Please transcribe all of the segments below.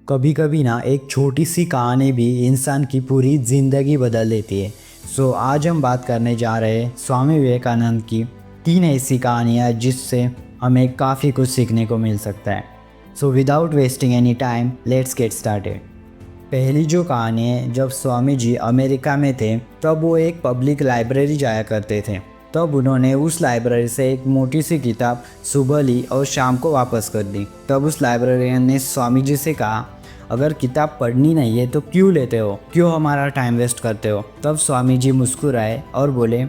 कभी कभी ना एक छोटी सी कहानी भी इंसान की पूरी ज़िंदगी बदल देती है। आज हम बात करने जा रहे हैं स्वामी विवेकानंद की 3 ऐसी कहानियाँ जिससे हमें काफ़ी कुछ सीखने को मिल सकता है। Without wasting any time let's get started. पहली जो कहानी है, जब स्वामी जी अमेरिका में थे तब वो एक पब्लिक लाइब्रेरी जाया करते थे। तब उन्होंने उस लाइब्रेरी से एक मोटी सी किताब सुबह ली और शाम को वापस कर दी। तब उस लाइब्रेरियन ने स्वामी जी से कहा, अगर किताब पढ़नी नहीं है तो क्यों लेते हो, क्यों हमारा टाइम वेस्ट करते हो। तब स्वामी जी मुस्कुराए और बोले,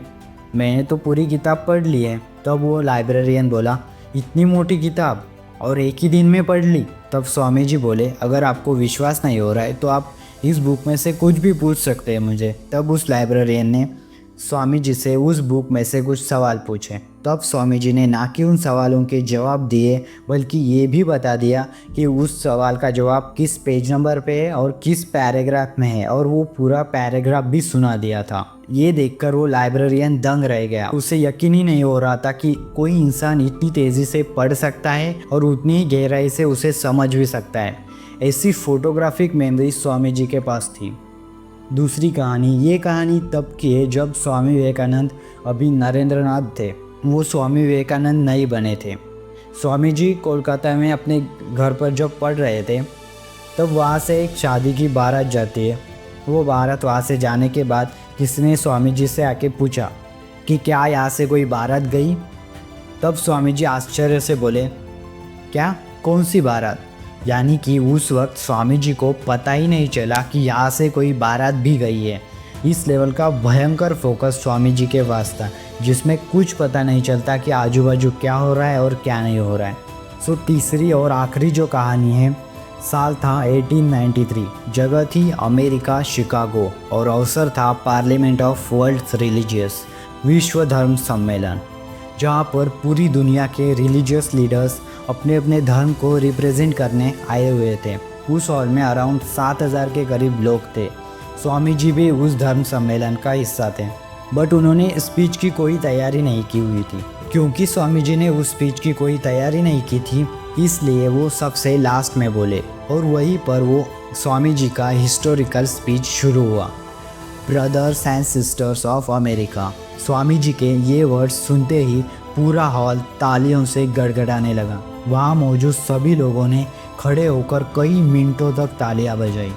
मैंने तो पूरी किताब पढ़ ली है। तब वो लाइब्रेरियन बोला, इतनी मोटी किताब और एक ही दिन में पढ़ ली। तब स्वामी जी बोले, अगर आपको विश्वास नहीं हो रहा है तो आप इस बुक में से कुछ भी पूछ सकते हैं मुझे। तब उस लाइब्रेरियन ने स्वामी जी से उस बुक में से कुछ सवाल पूछे। तब स्वामी जी ने ना कि उन सवालों के जवाब दिए, बल्कि ये भी बता दिया कि उस सवाल का जवाब किस पेज नंबर पे है और किस पैराग्राफ में है, और वो पूरा पैराग्राफ भी सुना दिया था। ये देखकर वो लाइब्रेरियन दंग रह गया। उसे यकीन ही नहीं हो रहा था कि कोई इंसान इतनी तेज़ी से पढ़ सकता है और उतनी ही गहराई से उसे समझ भी सकता है। ऐसी फोटोग्राफिक मेमोरी स्वामी जी के पास थी। दूसरी कहानी, ये कहानी तब की है जब स्वामी विवेकानंद अभी नरेंद्रनाथ थे। वो स्वामी विवेकानंद नहीं बने थे। स्वामी जी कोलकाता में अपने घर पर जब पढ़ रहे थे तब वहाँ से एक शादी की बारात जाती है। वो बारात वहाँ से जाने के बाद किसी ने स्वामी जी से आके पूछा कि क्या यहाँ से कोई बारात गई। तब स्वामी जी आश्चर्य से बोले, क्या, कौन सी बारात। यानी कि उस वक्त स्वामी जी को पता ही नहीं चला कि यहाँ से कोई बारात भी गई है। इस लेवल का भयंकर फोकस स्वामी जी के पास था, जिसमें कुछ पता नहीं चलता कि आजू बाजू क्या हो रहा है और क्या नहीं हो रहा है। तीसरी और आखिरी जो कहानी है, साल था 1893, जगह थी अमेरिका शिकागो, और अवसर था पार्लियामेंट ऑफ वर्ल्ड रिलीजियस, विश्व धर्म सम्मेलन, जहाँ पर पूरी दुनिया के रिलीजियस लीडर्स अपने अपने धर्म को रिप्रेजेंट करने आए हुए थे। उस हॉल में अराउंड 7000 के करीब लोग थे। स्वामी जी भी उस धर्म सम्मेलन का हिस्सा थे, बट उन्होंने स्पीच की कोई तैयारी नहीं की हुई थी। क्योंकि स्वामी जी ने उस स्पीच की कोई तैयारी नहीं की थी, इसलिए वो सबसे लास्ट में बोले, और वहीं पर वो स्वामी जी का हिस्टोरिकल स्पीच शुरू हुआ। Brothers and sisters of America. Swami ji के ये वर्ड्स सुनते ही पूरा हॉल तालियों से गड़गड़ाने लगा। वहाँ मौजूद सभी लोगों ने खड़े होकर कई मिनटों तक तालियां बजाई।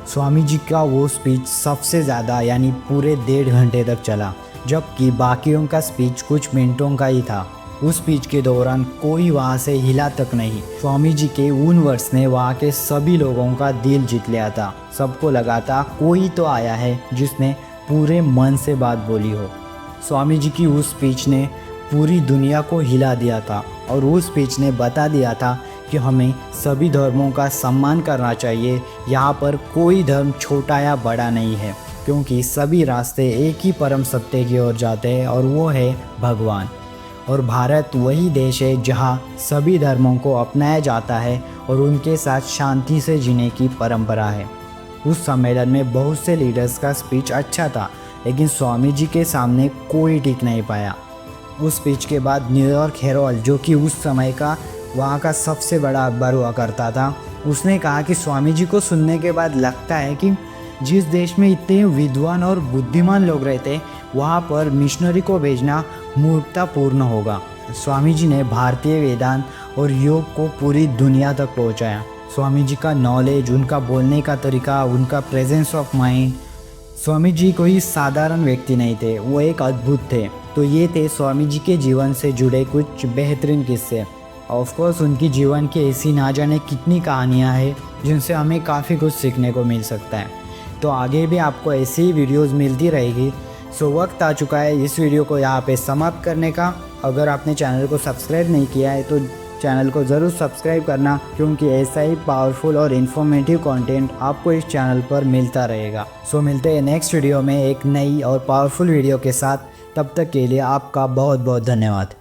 स्वामी जी का वो स्पीच सबसे ज़्यादा यानी पूरे 1.5 घंटे तक चला, जबकि बाकियों का स्पीच कुछ मिनटों का ही था। उस स्पीच के दौरान कोई वहाँ से हिला तक नहीं। स्वामी जी के उन वर्ड्स ने वहाँ के सभी लोगों का दिल जीत लिया था। सबको लगा था कोई तो आया है जिसने पूरे मन से बात बोली हो। स्वामी जी की उस स्पीच ने पूरी दुनिया को हिला दिया था, और उस स्पीच ने बता दिया था कि हमें सभी धर्मों का सम्मान करना चाहिए। यहाँ पर कोई धर्म छोटा या बड़ा नहीं है, क्योंकि सभी रास्ते एक ही परम सत्य की ओर जाते हैं, और वो है भगवान। और भारत वही देश है जहाँ सभी धर्मों को अपनाया जाता है और उनके साथ शांति से जीने की परंपरा है। उस सम्मेलन में बहुत से लीडर्स का स्पीच अच्छा था, लेकिन स्वामी जी के सामने कोई टिक नहीं पाया। उस स्पीच के बाद न्यूयॉर्क हेराल्ड, जो कि उस समय का वहाँ का सबसे बड़ा अखबार हुआ करता था, उसने कहा कि स्वामी जी को सुनने के बाद लगता है कि जिस देश में इतने विद्वान और बुद्धिमान लोग रहते, वहाँ पर मिशनरी को भेजना मूर्खतापूर्ण होगा। स्वामी जी ने भारतीय वेदांत और योग को पूरी दुनिया तक पहुँचाया। स्वामी जी का नॉलेज, उनका बोलने का तरीका, उनका presence of mind. Swami ji कोई साधारण व्यक्ति नहीं थे, वो एक अद्भुत थे। तो ये थे स्वामी जी के जीवन से जुड़े कुछ बेहतरीन किस्से। ऑफकोर्स उनकी जीवन की ऐसी ना जाने कितनी कहानियाँ हैं जिनसे हमें काफ़ी कुछ सीखने को मिल सकता है। तो आगे भी आपको ऐसी ही वीडियोज़ मिलती रहेगी। वक्त आ चुका है इस वीडियो को यहाँ पे समाप्त करने का। अगर आपने चैनल को सब्सक्राइब नहीं किया है तो चैनल को ज़रूर सब्सक्राइब करना, क्योंकि ऐसा ही पावरफुल और इन्फॉर्मेटिव कंटेंट आपको इस चैनल पर मिलता रहेगा। मिलते हैं नेक्स्ट वीडियो में एक नई और पावरफुल वीडियो के साथ। तब तक के लिए आपका बहुत बहुत धन्यवाद।